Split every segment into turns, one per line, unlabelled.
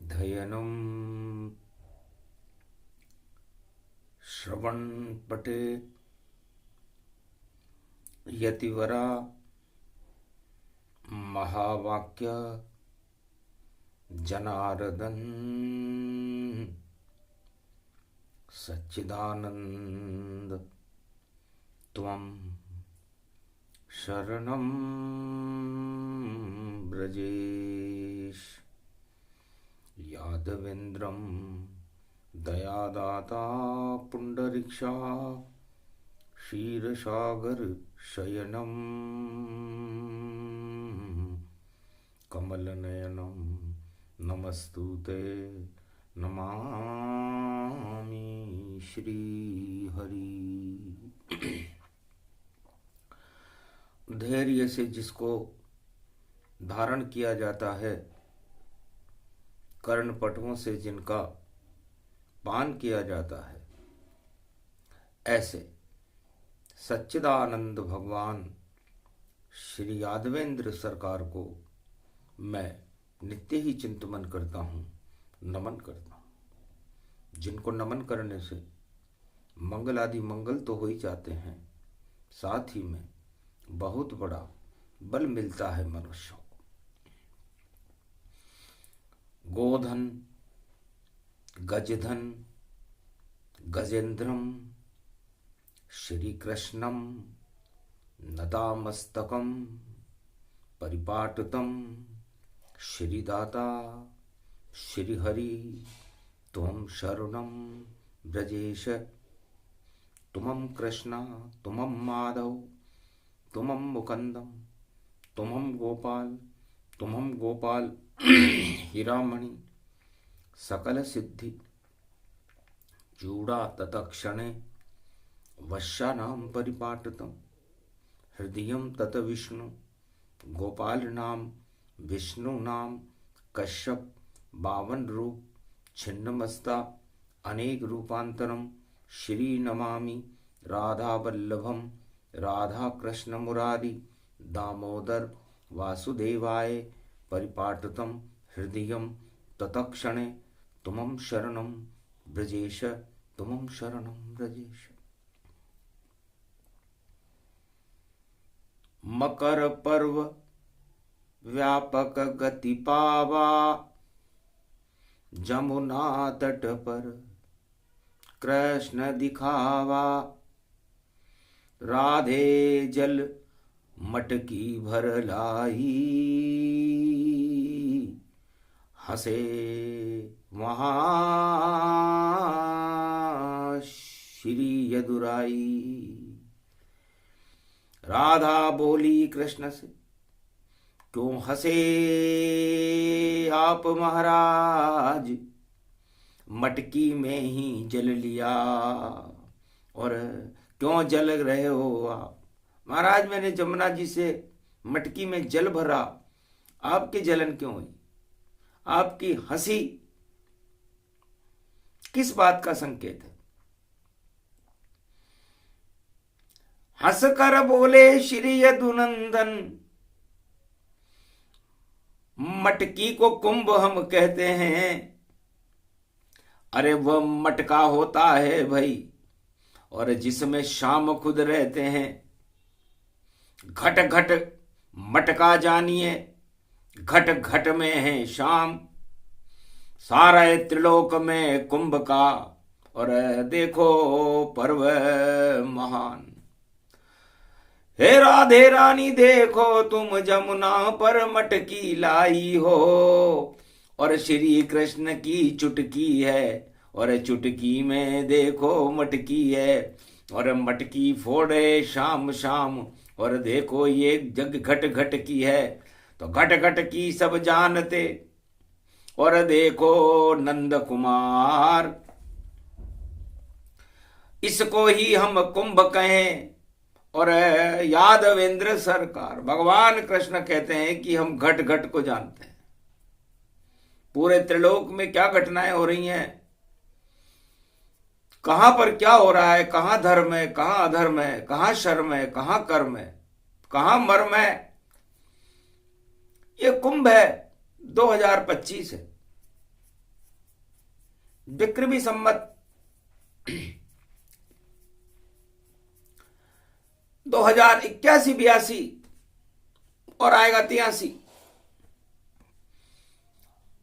धयनं श्रवणपठेत् यतिवरा महावाक्य जनार्दन सच्चिदानंद त्वं शरणं ब्रजेश। यादवेन्द्रं दयादाता पुंडरीक्षा क्षीरसागर शयनं कमलनयनं नमस्तुते नमामि श्रीहरि। धैर्य से जिसको धारण किया जाता है, कर्णपटुओं से जिनका पान किया जाता है, ऐसे सच्चिदानंद भगवान श्री यादवेंद्र सरकार को मैं नित्य ही चिंतन करता हूँ, नमन करता हूँ। जिनको नमन करने से मंगल आदि मंगल तो हो ही जाते हैं, साथ ही में बहुत बड़ा बल मिलता है मनुष्यों को। गोधन गजधन गजेंद्रम श्री कृष्णम नदामस्तकम परिपाटतम श्रीदाता श्रीहरि त्वं शरणं ब्रजेश। तुमं कृष्ण तुमं माधव तुमं मुकुंदम तुमं गोपाल हीरामणि सकल सिद्धि चूड़ा तत्क्षणे वश्यानां परिपाटतम हृदयं तत विष्णु गोपाल नाम विष्णु नाम कश्यप 52 रूप छिन्नमस्ता अनेक रूपांतरम श्री नमामि राधा वल्लभम राधा कृष्ण मुरारी दामोदर वासुदेवाय परिपाटतम हृदयं तत्क्षणे तुमं शरणं ब्रजेश तुमं शरणं ब्रजेश। मकर पर्व व्यापक गति पावा जमुना तट पर कृष्ण दिखावा। राधे जल मटकी भर लाई हंसे वहाँ श्री यदुराई। राधा बोली कृष्ण से क्यों हंसे आप महाराज, मटकी में ही जल लिया और क्यों जल रहे हो आप। महाराज मैंने जमुना जी से मटकी में जल भरा, आपकी जलन क्यों हुई? आपकी हंसी किस बात का संकेत है? हंस कर बोले श्री यदुनंदन, मटकी को कुंभ हम कहते हैं। अरे वह मटका होता है भाई, और जिसमें शाम खुद रहते हैं। घट घट मटका जानिए, घट घट में है शाम। सारा त्रिलोक में कुंभ का और देखो पर्व महान। हे राधे रानी देखो तुम जमुना पर मटकी लाई हो, और श्री कृष्ण की चुटकी है और चुटकी में देखो मटकी है। और मटकी फोड़े शाम शाम और देखो ये जग घट घट की है। तो घट घट की सब जानते और देखो नंद कुमार, इसको ही हम कुंभ कहें। और यादवेंद्र सरकार भगवान कृष्ण कहते हैं कि हम घट घट को जानते हैं। पूरे त्रिलोक में क्या घटनाएं हो रही हैं, कहां पर क्या हो रहा है, कहां धर्म है, कहां अधर्म है, कहां शर्म है, कहां कर्म है, कहां मर्म है, ये कुंभ है। 2025 है, विक्रमी संवत 2081-82 और आएगा 83।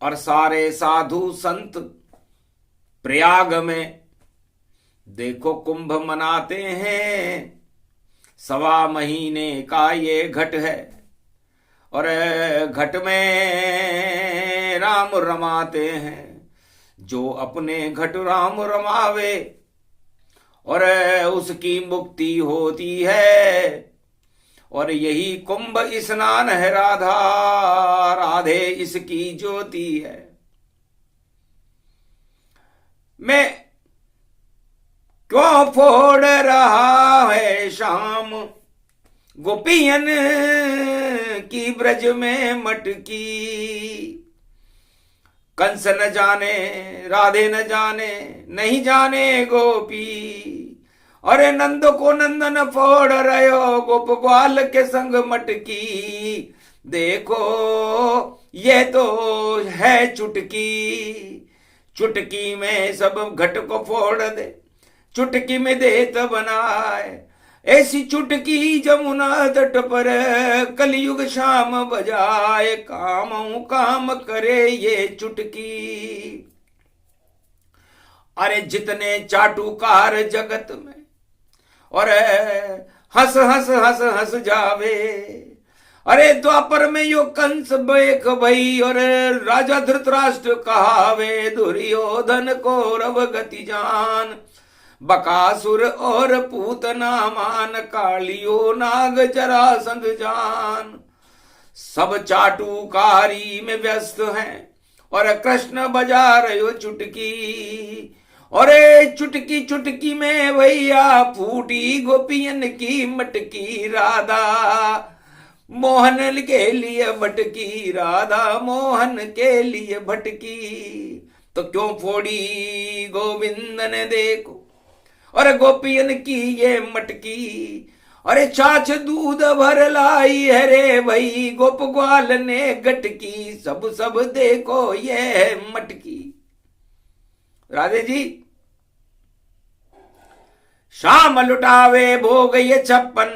और सारे साधु संत प्रयाग में देखो कुंभ मनाते हैं, 1.25 महीने का ये घट है, और घट में राम रमाते हैं। जो अपने घट राम रमावे और उसकी मुक्ति होती है। और यही कुंभ स्नान है राधा, राधे इसकी ज्योति है। मैं क्यों फोड़ रहा है शाम गोपियन की ब्रज में मटकी। कंस न जाने राधे न जाने, नहीं जाने गोपी। अरे नंद को नंदन फोड़ रहे हो, गोप ग्वाल के संग मटकी। देखो ये तो है चुटकी, चुटकी में सब घट को फोड़ दे, चुटकी में देत बनाए। ऐसी चुटकी जमुना तट पर कलयुग शाम बजाए। काम करे ये चुटकी। अरे जितने चाटुकार जगत में, और हंस हंस हंस हंस जावे। अरे द्वापर में यो कंस बेक भई, और राजा धृतराष्ट्र कहावे। दुर्योधन कौरव गति जान, बकासुर और पूतना मान। कालियो नाग जरासंध जान। सब चाटुकारी में व्यस्त हैं, और कृष्ण बजा रहे चुटकी। और चुटकी चुटकी में भैया फूटी गोपियन की मटकी। राधा मोहन के लिए भटकी, राधा मोहन के लिए भटकी। तो क्यों फोड़ी गोविंद ने देखो और गोपियन की ये मटकी। अरे छाछ दूध भर लाई है रे भाई, गोप ग्वाल ने गटकी। सब सब देखो ये मटकी। राधे जी शाम लुटावे भोग ये 56,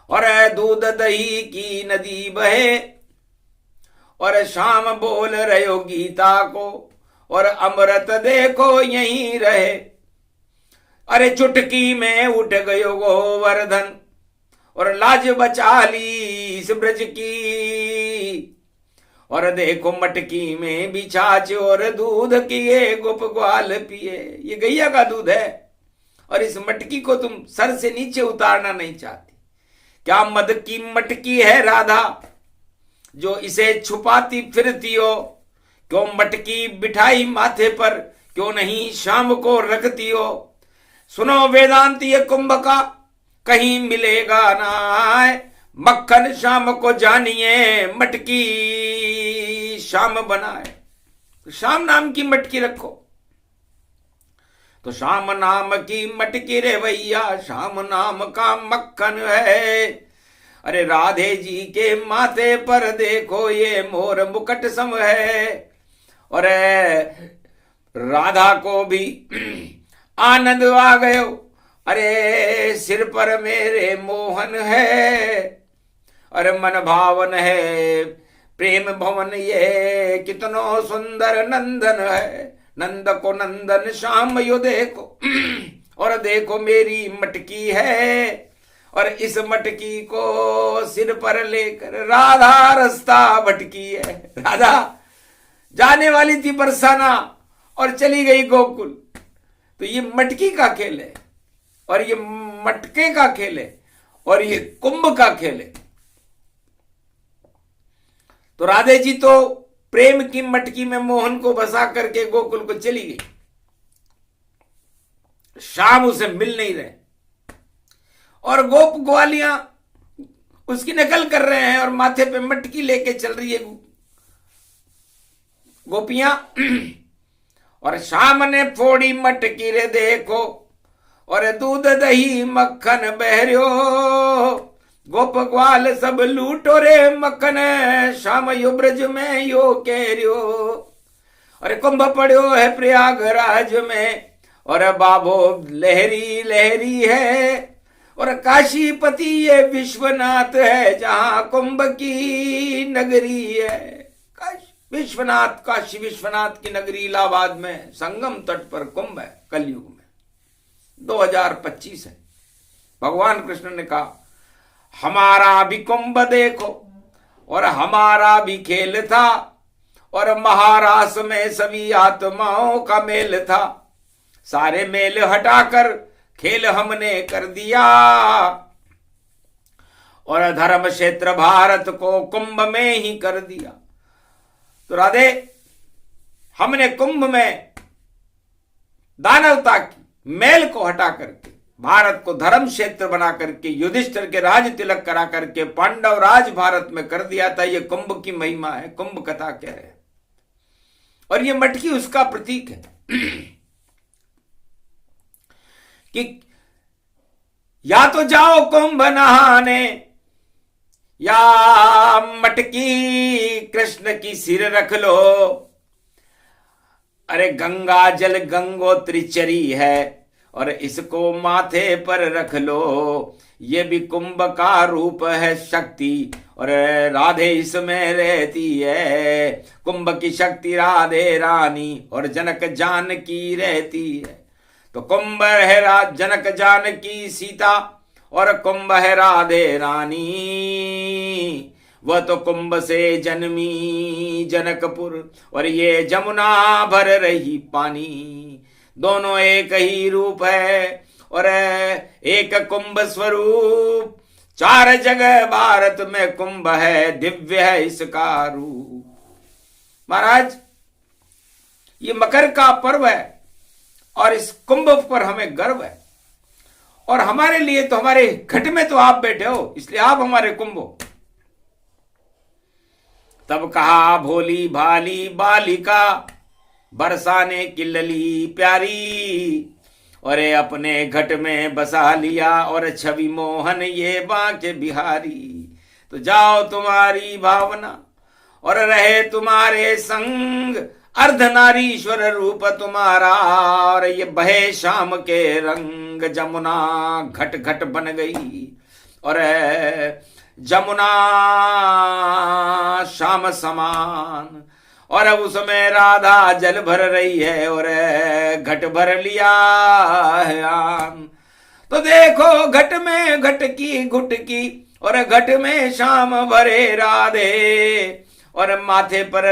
और दूध दही की नदी बहे। और शाम बोल रहे हो गीता को, और अमृत देखो यहीं रहे। अरे चुटकी में उठ गयो गोवर्धन, और लाज बचा ली इस ब्रज की। और देखो मटकी में भी छाछ और दूध किए गोप ग्वाल पिए। ये गैया का दूध है, और इस मटकी को तुम सर से नीचे उतारना नहीं चाहती। क्या मद की मटकी है राधा, जो इसे छुपाती फिरती हो। क्यों मटकी बिठाई माथे पर, क्यों नहीं शाम को रखती हो। सुनो वेदांत ये कुंभ का कहीं मिलेगा ना। मक्खन शाम को जानिए, मटकी शाम बनाए। शाम नाम की मटकी रखो। तो शाम नाम की मटकी रे भैया, शाम नाम का मक्खन है। अरे राधे जी के माथे पर देखो ये मोर मुकुट सम है। और राधा को भी आनंद आ गयो। अरे सिर पर मेरे मोहन है, अरे मन भावन है प्रेम भवन। ये कितनो सुंदर नंदन है, नंद को नंदन श्याम यो देखो। और देखो मेरी मटकी है, और इस मटकी को सिर पर लेकर राधा रास्ता भटकी है। राधा जाने वाली थी बरसाना और चली गई गोकुल। तो ये मटकी का खेल है, और ये मटके का खेल है, और ये कुंभ का खेल है। तो राधे जी तो प्रेम की मटकी में मोहन को बसा करके गोकुल को चली गई। शाम उसे मिल नहीं रहे, और गोप ग्वालियां उसकी नकल कर रहे हैं, और माथे पे मटकी लेके चल रही है गोपियां। और शाम ने फोड़ी मटकी रे देखो, और दूध दही मक्खन बहरियो। गोप ग्वाल सब लूटो रे मक्खन, शाम यो ब्रज में यो केरियो। अरे कुंभ पड़ो है प्रयागराज में, और बाबो लहरी लहरी है। और काशीपति ये विश्वनाथ है, जहां कुंभ की नगरी है। विश्वनाथ, काशी विश्वनाथ की नगरी इलाहाबाद में संगम तट पर कुंभ है कलयुग में। 2025 है। भगवान कृष्ण ने कहा हमारा भी कुंभ देखो, और हमारा भी खेल था, और महारास में सभी आत्माओं का मेल था। सारे मेल हटाकर खेल हमने कर दिया, और धर्म क्षेत्र भारत को कुंभ में ही कर दिया। तो राधे, हमने कुंभ में दानवता की मेल को हटा करके भारत को धर्म क्षेत्र बना करके युधिष्ठिर के राज तिलक करा करके पांडव राज भारत में कर दिया था। ये कुंभ की महिमा है, कुंभ कथा कह रहे हैं। और ये मटकी उसका प्रतीक है कि या तो जाओ कुंभ नहाने, या मटकी कृष्ण की सिर रख लो। अरे गंगा जल गंगोत्री चरी है, और इसको माथे पर रख लो। ये भी कुंभ का रूप है शक्ति, और राधे इसमें रहती है। कुंभ की शक्ति राधे रानी, और जनक जानकी रहती है। तो कुंभ है जनक जानकी सीता, और कुंभ है राधे रानी। वह तो कुंभ से जन्मी जनकपुर, और ये जमुना भर रही पानी। दोनों एक ही रूप है, और एक कुंभ स्वरूप। चार जगह भारत में कुंभ है, दिव्य है इसका रूप। महाराज, ये मकर का पर्व है, और इस कुंभ पर हमें गर्व है। और हमारे लिए तो, हमारे घट में तो आप बैठे हो, इसलिए आप हमारे कुंभ हो। तब कहा भोली भाली बालिका, बरसाने की लली प्यारी। और अपने घट में बसा लिया, और छवि मोहन ये बांके बिहारी। तो जाओ तुम्हारी भावना, और रहे तुम्हारे संग अर्धनारीश्वर रूप तुम्हारा। और ये बहे शाम के रंग, जमुना घट घट बन गई। और जमुना शाम समान, और अब उसमें राधा जल भर रही है, और घट भर लिया है आम। तो देखो घट में घट की घुटकी, और घट में शाम भरे राधे। और माथे पर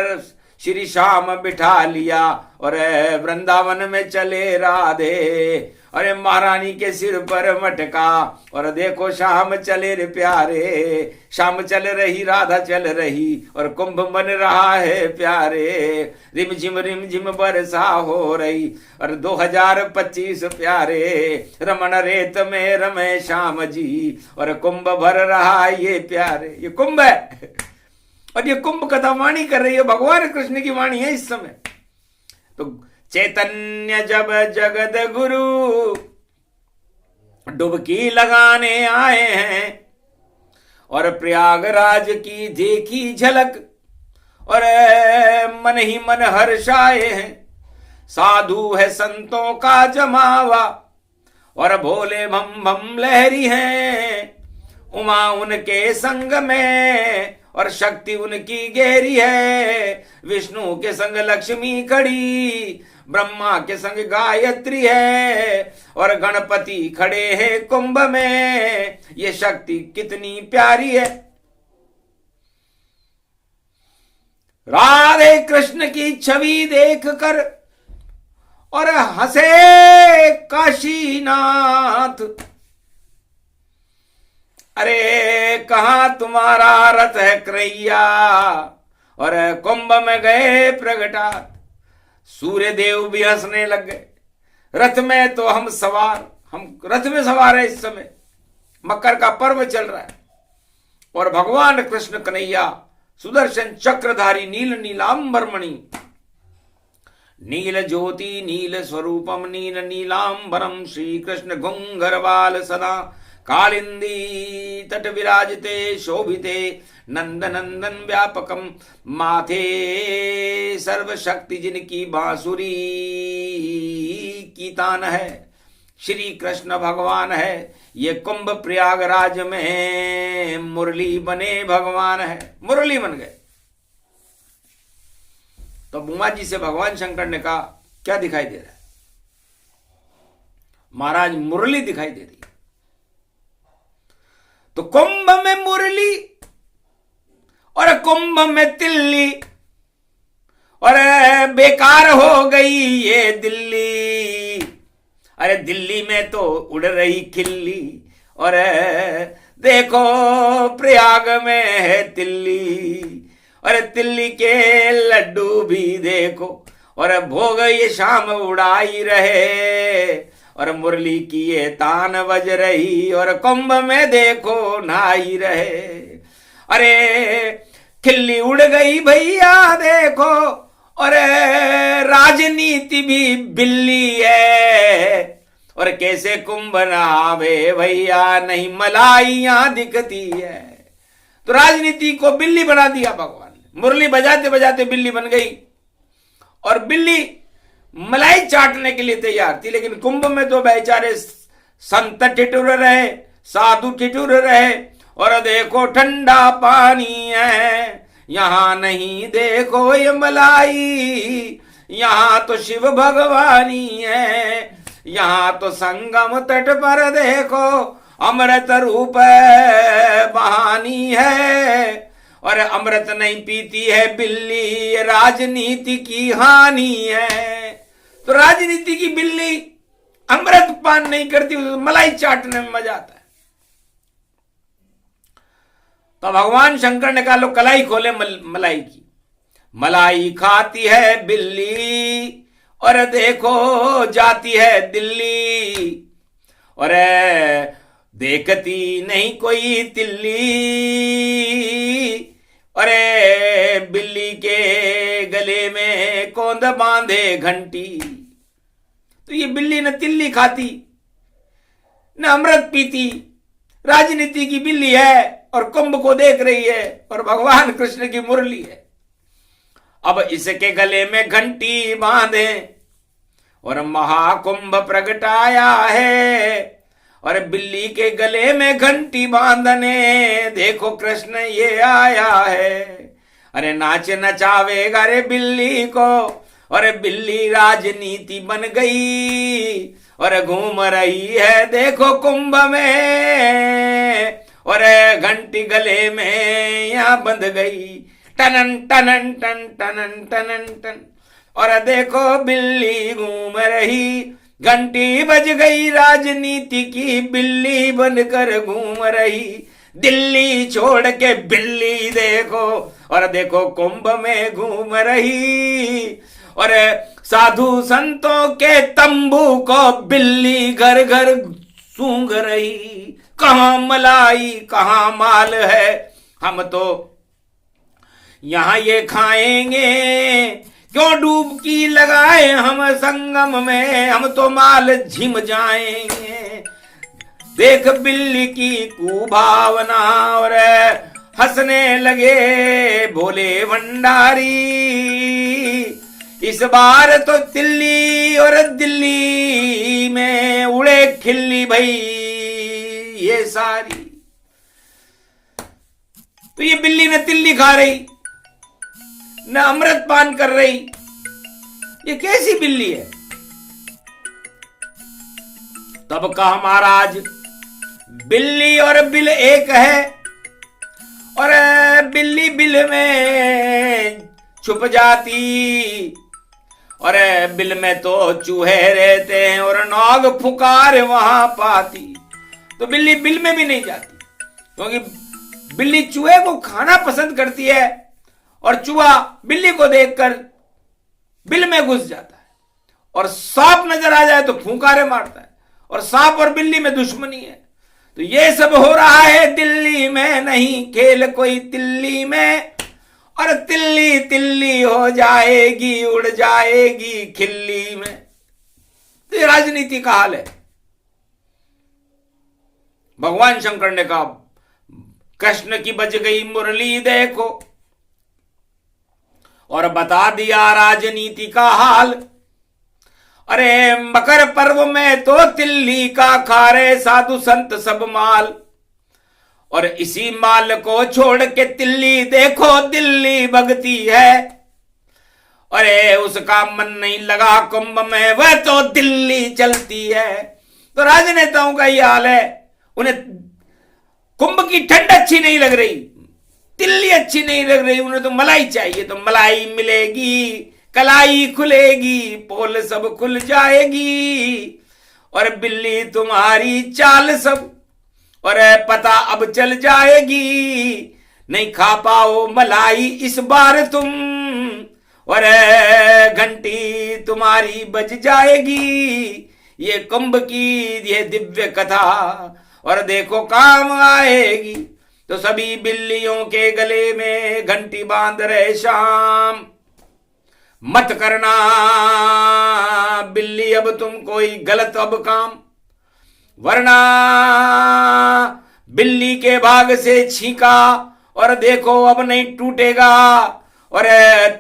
श्री श्याम बिठा लिया, और वृंदावन में चले राधे। अरे महारानी के सिर पर मटका, और देखो शाम चले रे प्यारे। शाम चल रही, राधा चल रही, और कुंभ बन रहा है प्यारे। रिम झिम बरसा हो रही, और 2025 प्यारे। रमन रेत में रमे श्याम जी, और कुंभ भर रहा ये प्यारे। ये कुंभ है, और ये कुंभ कथा वाणी कर रही है, भगवान कृष्ण की वाणी है इस समय। तो चैतन्य जब जगत गुरु डुबकी लगाने आए हैं, और प्रयागराज की देखी झलक, और मन ही मन हर्षाए हैं। साधु है संतों का जमावा, और भोले भम भम लहरी हैं। उमा उनके संग में, और शक्ति उनकी गहरी है। विष्णु के संग लक्ष्मी खड़ी, ब्रह्मा के संग गायत्री है, और गणपति खड़े हैं कुंभ में। ये शक्ति कितनी प्यारी है। राधे कृष्ण की छवि देखकर और हंसे काशीनाथ। अरे कहां तुम्हारा रथ है कन्हैया, और कुंभ में गए प्रगटात। सूर्य देव भी हंसने लग गए। रथ में तो हम रथ में सवार है। इस समय मकर का पर्व चल रहा है, और भगवान कृष्ण कन्हैया सुदर्शन चक्रधारी नील नीलांबरमणि, नील ज्योति नील स्वरूपम नील नीलांबरम, श्री कृष्ण घुंघरवाल सदा कालिंदी तट विराजते शोभिते नंद नंदन व्यापकम, माथे सर्वशक्ति जिनकी बांसुरी की तान है, श्री कृष्ण भगवान है। ये कुंभ प्रयागराज में मुरली बने भगवान है, मुरली बन गए। तो उमा जी से भगवान शंकर ने कहा क्या दिखाई दे रहा है? महाराज मुरली दिखाई दे रही है। तो कुंभ में मुरली और कुंभ में तिल्ली, और बेकार हो गई ये दिल्ली। अरे दिल्ली में तो उड़ रही खिल्ली, और देखो प्रयाग में है तिल्ली, और तिल्ली के लड्डू भी देखो, और भोग ये शाम उड़ाई रहे, और मुरली की ये तान बज रही, और कुंभ में देखो नहाई रहे। अरे खिल्ली उड़ गई भैया देखो, और राजनीति भी बिल्ली है, और कैसे कुंभ नहावे भैया नहीं मलाइयां दिखती है। तो राजनीति को बिल्ली बना दिया भगवान ने, मुरली बजाते बजाते बिल्ली बन गई, और बिल्ली मलाई चाटने के लिए तैयार थी। लेकिन कुंभ में तो बेचारे संत ठिठुर रहे, साधु ठिठुर रहे, और देखो ठंडा पानी है, यहां नहीं देखो ये मलाई, यहां तो शिव भगवानी है, यहां तो संगम तट पर देखो अमृत रूप बहानी है, और अमृत नहीं पीती है बिल्ली, राजनीति की हानि है। तो राजनीति की बिल्ली अमृत पान नहीं करती, मलाई चाटने में मजा आता है। तो भगवान शंकर ने कहा लो कलाई खोले मलाई की। मलाई खाती है बिल्ली, और देखो जाती है दिल्ली, और देखती नहीं कोई तिल्ली, अरे बिल्ली के गले में कौंद बांधे घंटी। तो ये बिल्ली न तिल्ली खाती न अमृत पीती, राजनीति की बिल्ली है, और कुंभ को देख रही है, और भगवान कृष्ण की मुरली है। अब इसके गले में घंटी बांधे, और महाकुंभ प्रगटाया है, और बिल्ली के गले में घंटी बांधने देखो कृष्ण ये आया है। अरे नाच नचावेगा रे बिल्ली को, और बिल्ली राजनीति बन गई, और घूम रही है देखो कुंभ में, और घंटी गले में यहां बंध गई, टनन टनन टन टनन टनन टन, और देखो बिल्ली घूम रही, घंटी बज गई, राजनीति की बिल्ली बनकर घूम रही, दिल्ली छोड़ के बिल्ली देखो, और देखो कुंभ में घूम रही, और साधु संतों के तंबू को बिल्ली घर घर सूंघ रही। कहां मलाई कहां माल है, हम तो यहां ये खाएंगे, क्यों डूबकी लगाए हम संगम में, हम तो माल झिम जाएंगे। देख बिल्ली की कुभावना, और हंसने लगे भोले भंडारी, इस बार तो तिल्ली और दिल्ली में उड़े खिल्ली भई ये सारी। तो ये बिल्ली न तिल्ली खा रही न अमृत पान कर रही, ये कैसी बिल्ली है? तब कहा महाराज बिल्ली और बिल एक है, और बिल्ली बिल में छुप जाती, और बिल में तो चूहे रहते हैं, और नाग फुकार वहां पाती। तो बिल्ली बिल में भी नहीं जाती, क्योंकि बिल्ली चूहे को खाना पसंद करती है, और चूहा बिल्ली को देखकर बिल में घुस जाता है, और सांप नजर आ जाए तो फुंकारे मारता है, और सांप और बिल्ली में दुश्मनी है। तो ये सब हो रहा है दिल्ली में, नहीं खेल कोई तिल्ली में, और तिल्ली तिल्ली हो जाएगी, उड़ जाएगी खिल्ली में। तो ये राजनीति का हाल है। भगवान शंकर ने कहा कृष्ण की बज गई मुरली देखो, और बता दिया राजनीति का हाल। अरे मकर पर्व में तो तिल्ली का खा रहे साधु संत सब माल, और इसी माल को छोड़ के तिल्ली देखो दिल्ली भगती है। अरे उसका मन नहीं लगा कुंभ में, वह तो दिल्ली चलती है। तो राजनेताओं का ये हाल है, उन्हें कुंभ की ठंड अच्छी नहीं लग रही, दिल्ली अच्छी नहीं लग रही, उन्हें तो मलाई चाहिए। तो मलाई मिलेगी, कलाई खुलेगी, पोल सब खुल जाएगी, और बिल्ली तुम्हारी चाल सब और पता अब चल जाएगी। नहीं खा पाओ मलाई इस बार तुम, और घंटी तुम्हारी बज जाएगी। ये कुंभ की ये दिव्य कथा और देखो काम आएगी। तो सभी बिल्लियों के गले में घंटी बांध रहे शाम, मत करना बिल्ली अब तुम कोई गलत अब काम, वरना बिल्ली के भाग से छींका और देखो अब नहीं टूटेगा। और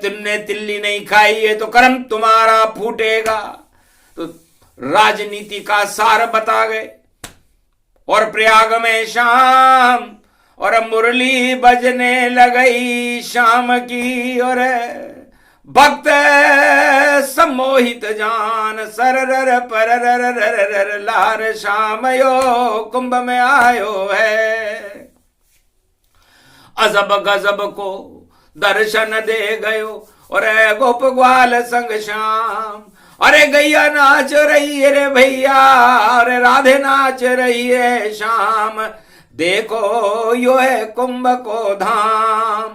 तुमने तिल्ली नहीं खाई है तो कर्म तुम्हारा फूटेगा। तो राजनीति का सार बता गए। और प्रयाग में शाम और मुरली बजने लगई शाम की, और भक्त सम्मोहित जान सरर परर लार शाम यो कुंभ में आयो है। अजब गजब को दर्शन दे गयो और गोप ग्वाल संग श्याम। अरे गैया नाच रही है रे भैया, अरे राधे नाच रही है शाम। देखो यो है कुंभ को धाम,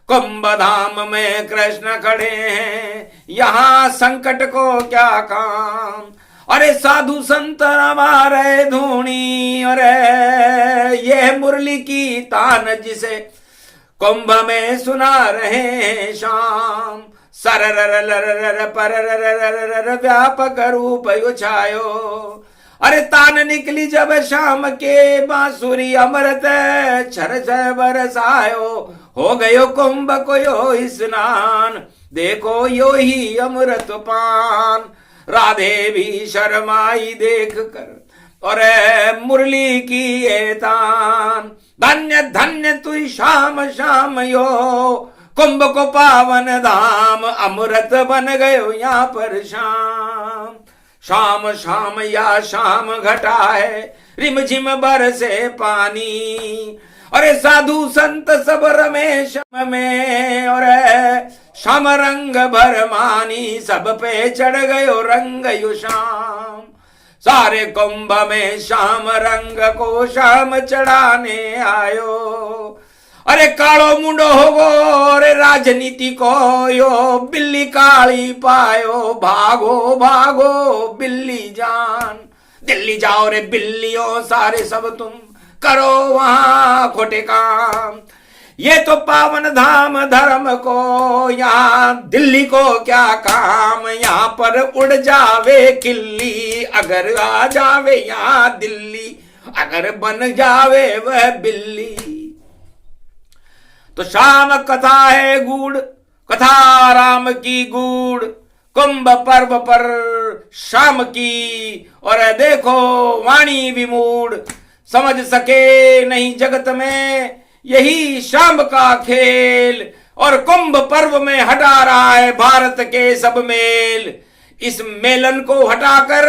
कुंभ धाम में कृष्ण खड़े हैं, यहाँ संकट को क्या काम। अरे साधु संत रमा रहे धूनी, अरे ये मुरली की तान जिसे कुंभ में सुना रहे शाम। सरर पर व्यापक रूप उछायो, अरे तान निकली जब शाम के बांसुरी अमृत छर छर बरसायो। हो गयो कुंभ को यो स्नान, देखो यो ही अमृत पान। राधे भी शर्माई देख कर और मुरली की ये तान। धन्य धन्य तू शाम शाम यो कुंभ को पावन धाम, अमृत बन गयो यहाँ पर शाम। शाम शाम या शाम घटा है रिमझिम बरसे पानी। अरे साधु संत सब रमे श्याम में, और श्याम रंग भर मानी, सब पे चढ़ गयो रंग यु शाम। सारे कुंभ में श्याम रंग को श्याम चढ़ाने आयो। अरे कालो मुंडो हो गो अरे राजनीति को यो बिल्ली काली पायो। भागो भागो बिल्ली जान, दिल्ली जाओ रे बिल्लियों सारे सब तुम, करो वहां खोटे काम। ये तो पावन धाम धर्म को, यहाँ दिल्ली को क्या काम। यहाँ पर उड़ जावे किल्ली, अगर आ जावे यहाँ दिल्ली, अगर बन जावे वह बिल्ली। तो शाम कथा है गूढ़, कथा राम की गूढ़, कुंभ पर्व पर शाम की। और देखो वाणी विमूढ़, समझ सके नहीं जगत में यही शाम का खेल। और कुंभ पर्व में हटा रहा है भारत के सब मेल। इस मेलन को हटाकर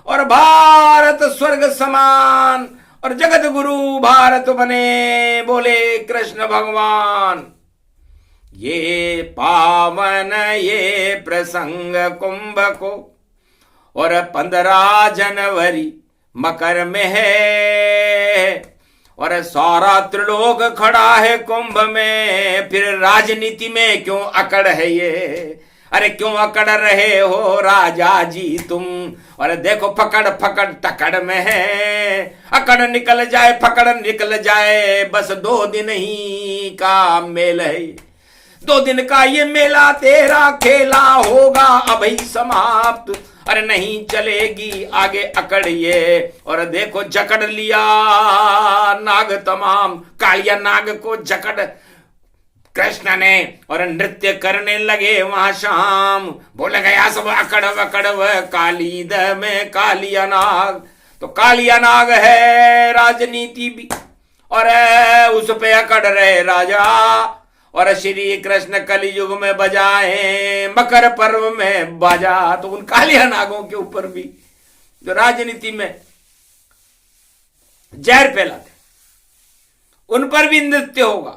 और भारत स्वर्ग समान और जगत गुरु भारत बने, बोले कृष्ण भगवान। ये पावन ये प्रसंग कुंभ को, और 15 जनवरी मकर में है। और सारा त्रिलोक खड़ा है कुंभ में, फिर राजनीति में क्यों अकड़ है ये। अरे क्यों अकड़ रहे हो राजा जी तुम। और देखो पकड़ पकड़ टकड़ में है, अकड़ निकल जाए पकड़ निकल जाए, बस 2 दिन ही का मेल है। 2 दिन का ये मेला तेरा खेला होगा अभी समाप्त, अरे नहीं चलेगी आगे अकड़ ये। और देखो जकड़ लिया नाग तमाम, कालिया नाग को जकड़ कृष्ण ने, और नृत्य करने लगे वहां शाम। बोले गया सब अकड़ वकड़ व काली द में कालिया नाग। तो कालिया नाग है राजनीति भी, और उस पे अकड़ रहे राजा। और श्री कृष्ण कलयुग में बजाए मकर पर्व में बाजा। तो उन कालिया नागों के ऊपर भी जो राजनीति में जहर फैलाते, उन पर भी नृत्य होगा।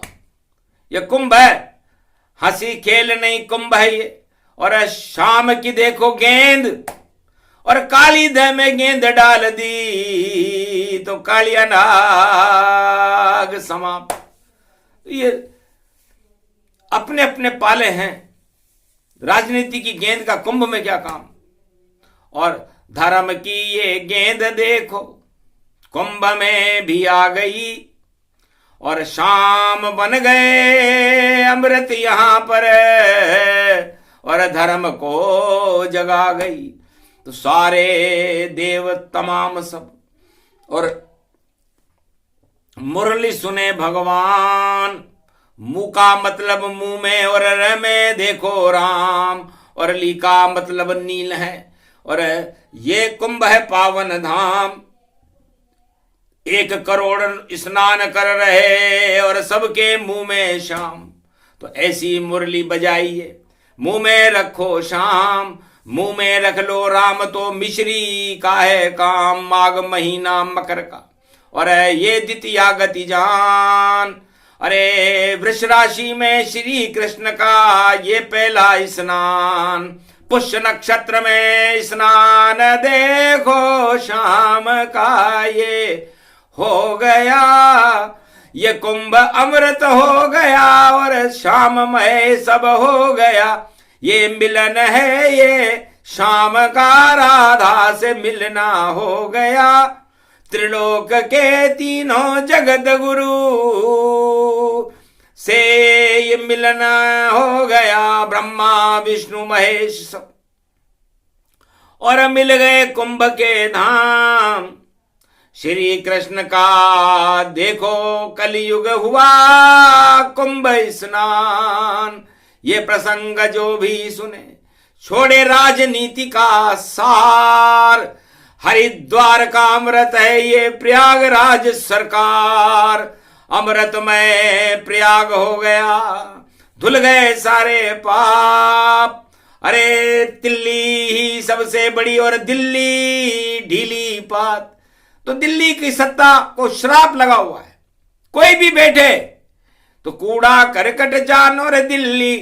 ये कुंभ है, हंसी खेल नहीं कुंभ है ये। और शाम की देखो गेंद, और काली दह में गेंद डाल दी तो कालिया नाग समाप्त। ये अपने अपने पाले हैं, राजनीति की गेंद का कुंभ में क्या काम। और धर्म की ये गेंद देखो कुंभ में भी आ गई, और शाम बन गए अमृत यहां पर, और धर्म को जगा गई। तो सारे देव तमाम सब और मुरली सुने भगवान। मुंह का मतलब मुंह में, और र में देखो राम, और ली का मतलब नील है। और ये कुंभ है पावन धाम, 1 करोड़ स्नान कर रहे और सबके मुंह में शाम। तो ऐसी मुरली बजाइए, मुंह में रखो शाम, मुंह में रख लो राम तो मिश्री का है काम। माघ महीना मकर का, और ये द्वितीया गति जान। अरे वृष राशि में श्री कृष्ण का ये पहला स्नान। पुष्य नक्षत्र में स्नान देखो शाम का ये हो गया। ये कुंभ अमृत हो गया, और शाममय सब हो गया। ये मिलन है ये शाम का, राधा से मिलना हो गया। त्रिलोक के तीनों जगत गुरु से ये मिलन हो गया। ब्रह्मा विष्णु महेश सब, और मिल गए कुंभ के धाम। श्री कृष्ण का देखो कलयुग हुआ कुंभ स्नान। ये प्रसंग जो भी सुने छोड़े राजनीति का सार। हरिद्वार का अमृत है ये प्रयागराज सरकार। अमृतमय प्रयाग हो गया, धुल गए सारे पाप। अरे दिल्ली ही सबसे बड़ी और दिल्ली ढीली पात। तो दिल्ली की सत्ता को श्राप लगा हुआ है। कोई भी बैठे तो कूड़ा करकट जान। और दिल्ली,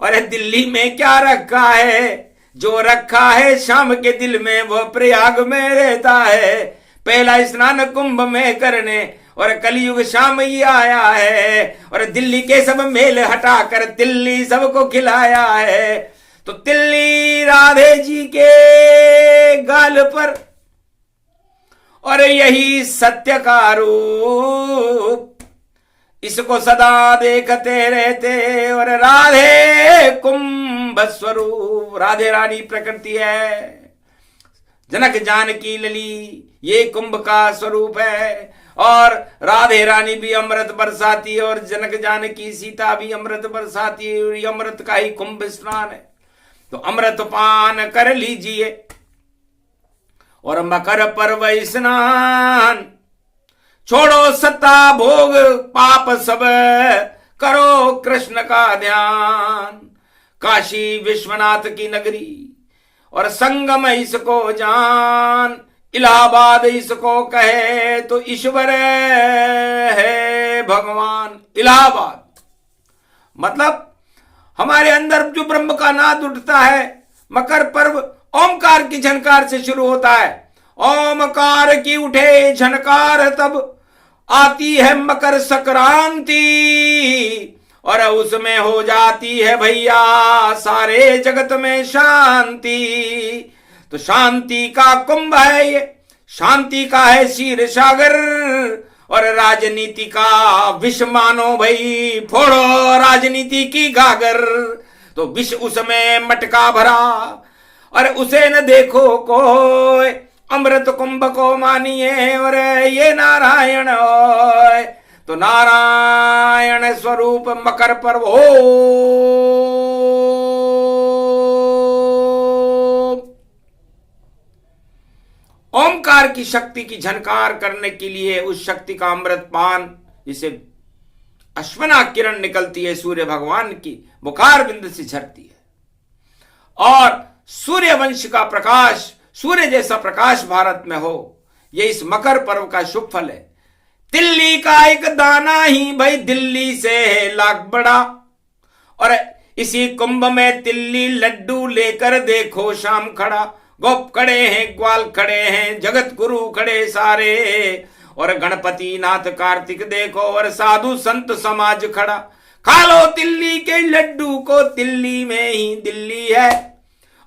और दिल्ली में क्या रखा है? जो रखा है शाम के दिल में वो प्रयाग में रहता है। पहला स्नान कुंभ में करने और कलयुग शाम ही आया है। और दिल्ली के सब मेल हटाकर दिल्ली सबको खिलाया है। तो दिल्ली राधे जी के गाल पर, और यही सत्य का रूप, इसको सदा देखते रहते। और राधे कुंभ स्वरूप, राधे रानी प्रकृति है। जनक जानकी लली ये कुंभ का स्वरूप है। और राधे रानी भी अमृत बरसाती है, और जनक जानकी सीता भी अमृत बरसाती है। और ये अमृत का ही कुंभ स्नान है। तो अमृत पान कर लीजिए और मकर पर्व स्नान। छोड़ो सत्ता भोग पाप सब, करो कृष्ण का ध्यान। काशी विश्वनाथ की नगरी और संगम इसको जान। इलाहाबाद इसको कहे तो ईश्वर है भगवान। इलाहाबाद मतलब हमारे अंदर जो ब्रह्म का नाद उठता है। मकर पर्व ओमकार की झनकार से शुरू होता है। ओमकार की उठे झनकार तब आती है मकर संक्रांति, और उसमें हो जाती है भैया सारे जगत में शांति। तो शांति का कुंभ है ये, शांति का है क्षीर सागर। और राजनीति का विष मानो भाई, फोड़ो राजनीति की गागर, तो विष उसमें मटका भरा, और उसे न देखो कोई, अमृत कुंभ को मानिए, और ये नारायण होय, तो नारायण स्वरूप मकर पर्व हो। ओमकार की शक्ति की झनकार करने के लिए उस शक्ति का अमृत पान, जिसे अश्वना किरण निकलती है सूर्य भगवान की मुखार बिंद से झरती है, और सूर्य वंश का प्रकाश, सूर्य जैसा प्रकाश भारत में हो, यह इस मकर पर्व का शुभ फल है। तिल्ली का एक दाना ही भाई दिल्ली से है लाख बड़ा, और इसी कुंभ में तिल्ली लड्डू लेकर देखो शाम खड़ा, गोप खड़े हैं, ग्वाल खड़े हैं, जगत गुरु खड़े सारे, और गणपति नाथ कार्तिक देखो, और साधु संत समाज खड़ा, खा लो तिल्ली के लड्डू को, तिल्ली में ही दिल्ली है,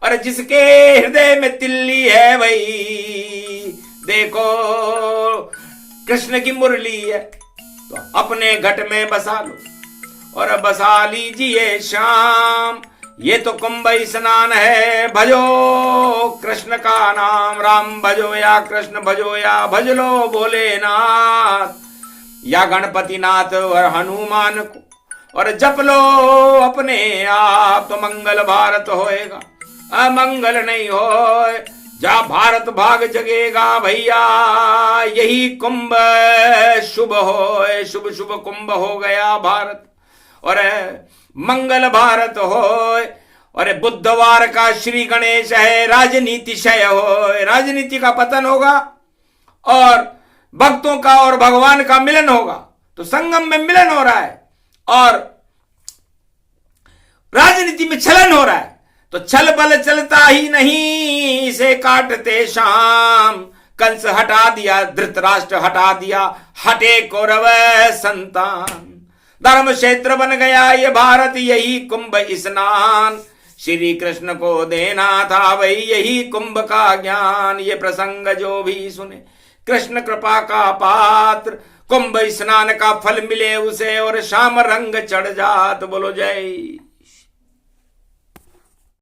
और जिसके हृदय में तिल्ली है भाई, देखो कृष्ण की मुरली है, तो अपने घट में बसा लो और बसा लीजिए श्याम। ये तो कुंभ स्नान है, भजो कृष्ण का नाम, राम भजो या कृष्ण भजो या भज लो भोलेनाथ, या गणपति नाथ और हनुमान को, और जप लो अपने आप, तो मंगल भारत होएगा, अमंगल नहीं होए, जा भारत भाग जगेगा भैया। यही कुंभ शुभ होए, शुभ शुभ कुंभ हो गया भारत, और मंगल भारत होए, और बुधवार का श्री गणेश है, राजनीति क्षय होए, राजनीति का पतन होगा, और भक्तों का और भगवान का मिलन होगा, तो संगम में मिलन हो रहा है, और राजनीति में छलन हो रहा है, तो छल बल चलता ही नहीं, इसे काटते शाम, कंस हटा दिया, धृतराष्ट्र हटा दिया, हटे कौरव संतान, धर्म क्षेत्र बन गया ये भारत, यही कुंभ स्नान, श्री कृष्ण को देना था वही यही कुंभ का ज्ञान। ये प्रसंग जो भी सुने कृष्ण कृपा का पात्र, कुंभ स्नान का फल मिले उसे, और श्याम रंग चढ़ जात। बोलो जय